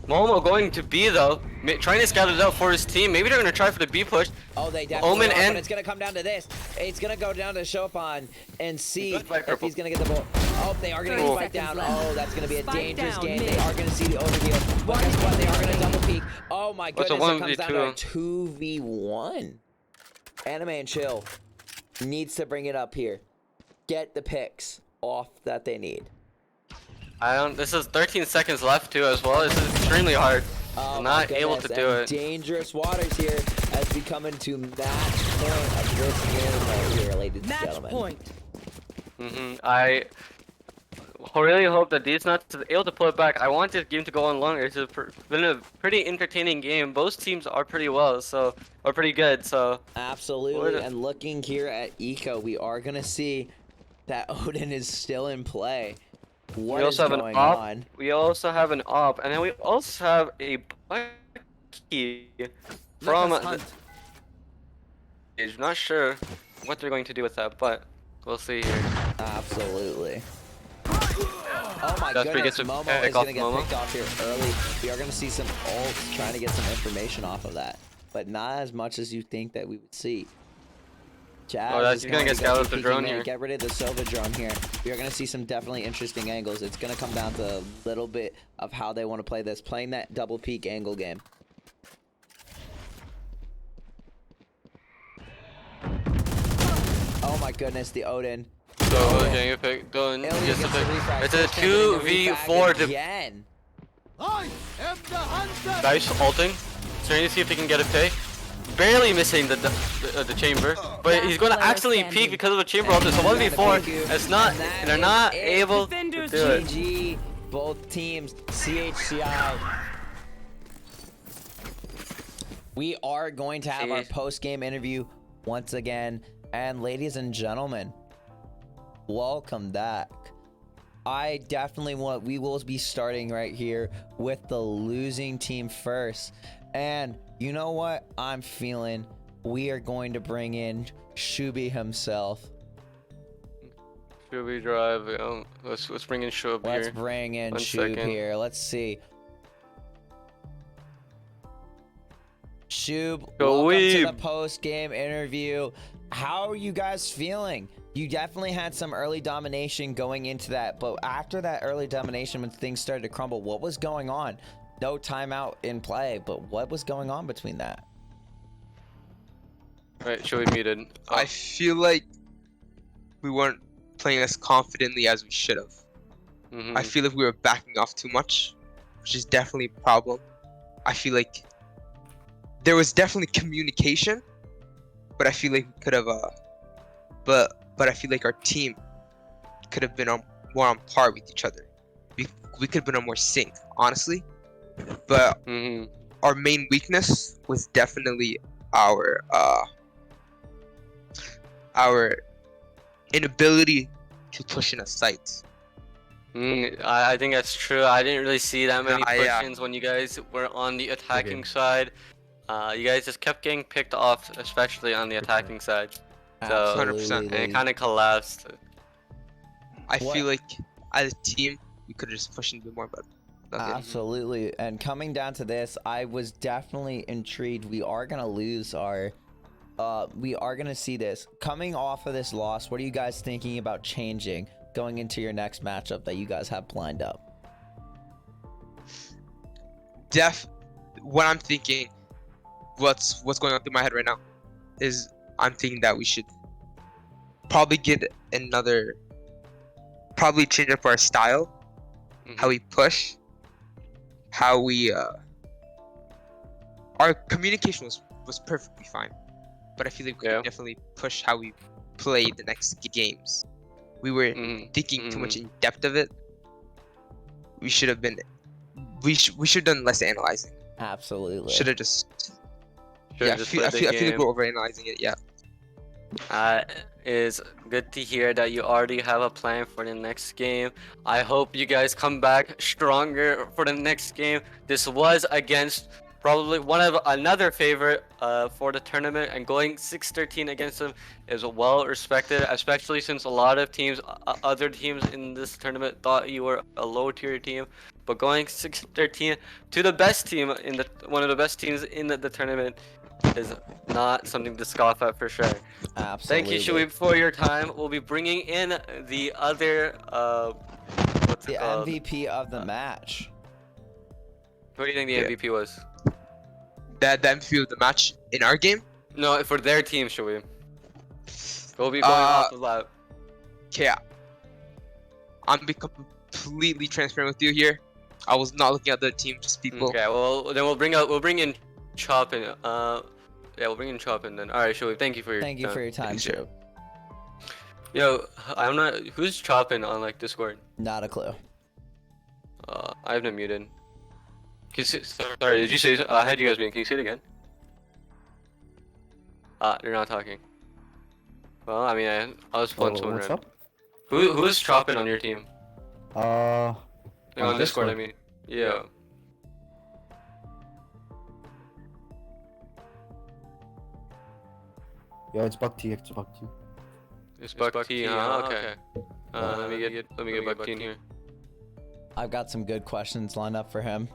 Momo going to B though, trying to scout it out for his team. Maybe they're gonna try for the B push. Oh, they definitely Omen are, and- but it's gonna come down to this. It's gonna go down to Chopin and see Good fight, if purple. he's gonna get the ball. Oh, they are gonna get 30 spiked down. seconds left. Oh, that's gonna be a Spike dangerous down, game. mid. They are gonna see the overheal. But guess what? They are gonna double peek. Oh my What's a goodness, it comes down to a 1v2? 2v1. Anime and Chill needs to bring it up here. Get the picks off that they need. This is 13 seconds left too as well. This is extremely hard. Oh I'm my not able to goodness, do and it. Dangerous waters here as we come into match point of this game right here, ladies and Match gentlemen. point. I really hope that DeezNutz is able to pull it back. I want this game to go on longer. It's been a pretty entertaining game. Both teams are pretty pretty good. So Absolutely, and looking here at Eco, we are gonna see that Odin is still in play. What is going on? We also have an op, and then we also have a Bucky from us hunt. I'm not sure what they're going to do with that, but we'll see here. Absolutely. Oh my That's pretty goodness, good to Momo pick is off gonna get Momo. picked off here early. We are gonna see some ults trying to get some information off of that, but not as much as you think that we would see. Jazz is he's gonna get to scouted with the peeking drone in. here. Get rid of the Sova drone here. We are gonna see some definitely interesting angles. It's gonna come down to a little bit of how they want to play this, playing that double peak angle game. Oh my goodness, the Odin. So getting a pick, Dylan Ilya gets a gets the pick. refrag. It's a Still getting the 2v4 refrag again. I am the hunter. Dice ulting. Trying to see if he can get a pick. Barely missing the chamber, but he's going to accidentally peek because of the chamber ulti. So 1v4, it's not, they're not able to do it. GG, both teams, ChCi. We are going to have our post-game interview once again, and ladies and gentlemen, welcome back. I definitely we will be starting right here with the losing team first, and you know what I'm feeling? We are going to bring in Shubi himself. Should we drive? Let's bring in Shub here. Let's bring in 1 Shub second. here. Let's see. Shub, welcome to the post-game interview. How are you guys feeling? You definitely had some early domination going into that, but after that early domination, when things started to crumble, what was going on? No timeout in play, but what was going on between that? Alright, should we muted? I feel like we weren't playing as confidently as we should have. I feel like we were backing off too much, which is definitely a problem. I feel like there was definitely communication, but I feel like we could have, but I feel like our team could have been more on par with each other. We could have been on more sync, honestly. But our main weakness was definitely our inability to push in a site. I think that's true. I didn't really see that many Yeah. push-ins when you guys were on the attacking side. You guys just kept getting picked off, especially on the attacking side. So, 100%. and it kind of collapsed. I feel like as a team, we could have just pushed in a bit more, but nothing. Absolutely. And coming down to this, I was definitely intrigued. We are going to lose our... we are going to see this. Coming off of this loss, what are you guys thinking about changing going into your next matchup that you guys have lined up? What I'm thinking, what's going on through my head right now, is I'm thinking that we should probably change up our style, how we push, how we our communication was perfectly fine, but I feel like we could definitely push how we play the next games. We were thinking too much in depth of it. We should have been. We should have done less analyzing. Absolutely. Should have just. I feel like we're overanalyzing it. Yeah. Is good to hear that you already have a plan for the next game. I hope you guys come back stronger for the next game. This was against probably another favorite for the tournament, and going 6-13 against them is well respected, especially since a lot of teams, other teams in this tournament thought you were a low tier team. but going 6-13 to the best team in the one of the best teams in the tournament is not something to scoff at for sure. Absolutely. Thank you, Shui, for your time. We'll be bringing in the other what's The it called? MVP of the match. What do you think the Yeah. MVP was? That the MVP of the match in our game. No, for their team, Shui. We'll be going off of that. Okay, I'm being completely transparent with you here. I was not looking at the team, just people. Okay, well then we'll bring in Chop in. Yeah, we'll bring in Chop in then. All right, Shui, thank you for your Thank you for your time, Sure. too. Yo, I'm not. Who's chopping on like Discord? Not a clue. I have them muted. Can you see, sorry, did you say? I had you guys muted. Can you see it again? They're not talking. Well, I mean, I was pulling someone What's random. up? Who's chopping on your team? On On Discord, I Discord. mean. Yeah. Yeah, it's Bhakti. It's Bhakti. It's Buck-T, huh? Okay. Let me get Buck-T in here. I've got some good questions lined up for him.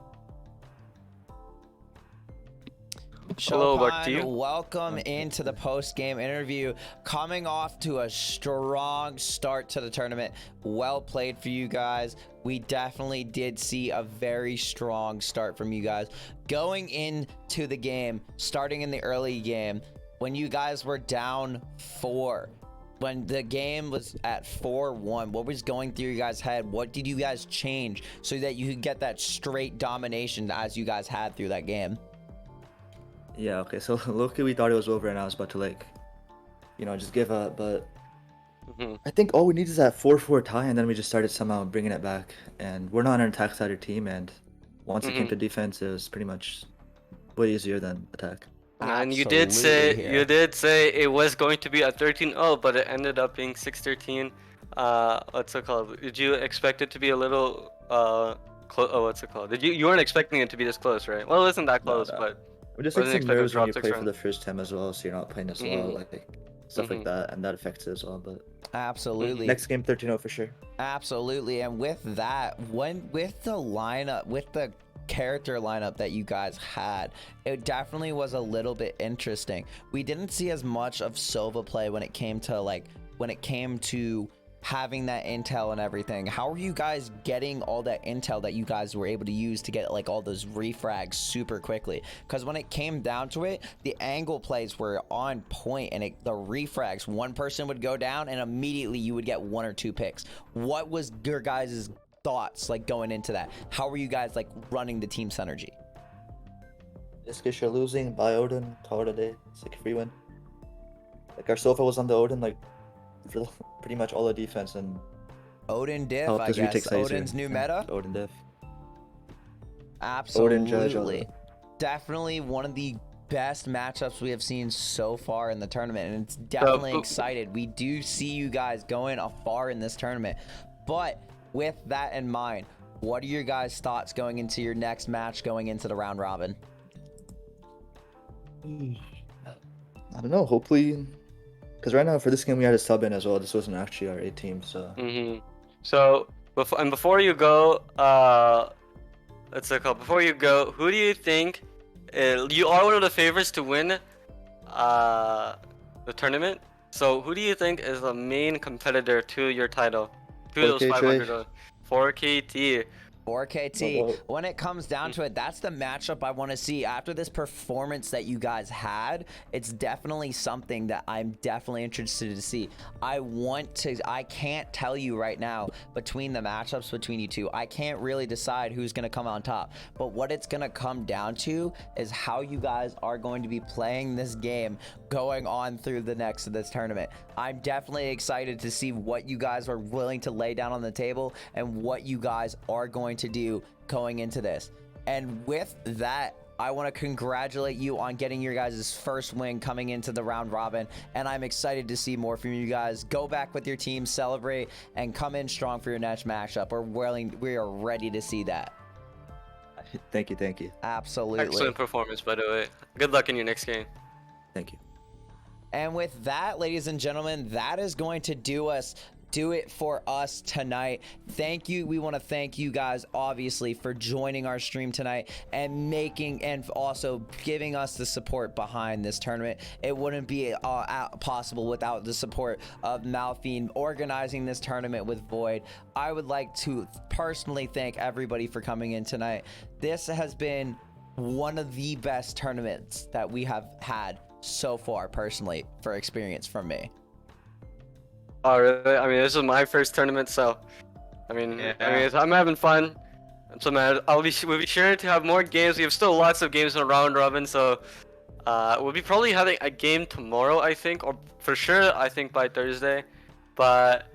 Hello, Chopin, Buck-T. welcome into the post-game interview. Coming off to a strong start to the tournament. Well played for you guys. We definitely did see a very strong start from you guys. Going into the game, starting in the early game, when you guys were down 4, when the game was at 4-1, what was going through your guys' head? What did you guys change so that you could get that straight domination as you guys had through that game? Yeah, okay, so low-key we thought it was over and I was about to, like, just give up, but I think all we need is that 4-4 tie, and then we just started somehow bringing it back, and we're not an attack-sided team, and once it came to defense, it was pretty much way easier than attack. And you Absolutely did say it was going to be a 13-0, but it ended up being 6-13. What's it called? Did you expect it to be a little what's it called? You weren't expecting it to be this close, right? Well, it wasn't that close, No. but We just wasn't like some expecting nerves to when drop you 6 play for rounds. the first time as well, so you're not playing as well, like stuff like that, and that affects it as well. But Absolutely. next game 13-0 for sure. Absolutely. And with that, with the lineup, with the character lineup that you guys had, it definitely was a little bit interesting. We didn't see as much of Silva play when it came to having that intel and everything. How are you guys getting all that intel that you guys were able to use to get like all those refrags super quickly? Because when it came down to it, the angle plays were on point, and the refrags, one person would go down and immediately you would get 1 or 2 picks. What was your guys' thoughts like going into that? How were you guys like running the team synergy? This case you're losing by Odin, call it a day. It's like a free win. Like our Sofa was on the Odin like for pretty much all the defense, and Odin diff, helped I us retake guess. sides Odin's here. new Yeah, meta? Odin diff. Absolutely. Odin judge, all that. Definitely one of the best matchups we have seen so far in the tournament, and it's definitely excited. We do see you guys going far in this tournament. But with that in mind, what are your guys' thoughts going into your next match, going into the round robin? I don't know, hopefully, because right now for this game we had a sub in as well. This wasn't actually our A team, so. So before you go, what's it called? Before you go, who do you think? You are one of the favorites to win the tournament. So who do you think is the main competitor to your title? To those 500 4KT. 4KT. When it comes down to it, that's the matchup I want to see. After this performance that you guys had, it's definitely something that I'm definitely interested to see. I can't tell you right now between the matchups between you two. I can't really decide who's going to come on top. But what it's going to come down to is how you guys are going to be playing this game going on through the next of this tournament. I'm definitely excited to see what you guys are willing to lay down on the table and what you guys are going to do going into this. And with that, I want to congratulate you on getting your guys' first win coming into the round robin, and I'm excited to see more from you guys. Go back with your team, celebrate, and come in strong for your next matchup. We are ready to see that. Thank you. Absolutely. Excellent performance, by the way. Good luck in your next game. Thank you. And with that, ladies and gentlemen, that is going to do us do it for us tonight. Thank you. We want to thank you guys, obviously, for joining our stream tonight and also giving us the support behind this tournament. It wouldn't be possible without the support of Malphine organizing this tournament with Void. I would like to personally thank everybody for coming in tonight. This has been one of the best tournaments that we have had so far, personally, for experience from me. Oh really? I mean, this is my first tournament, so I'm having fun. So man, we'll be sure to have more games. We have still lots of games in a round robin, so we'll be probably having a game tomorrow, I think, or for sure, I think by Thursday. But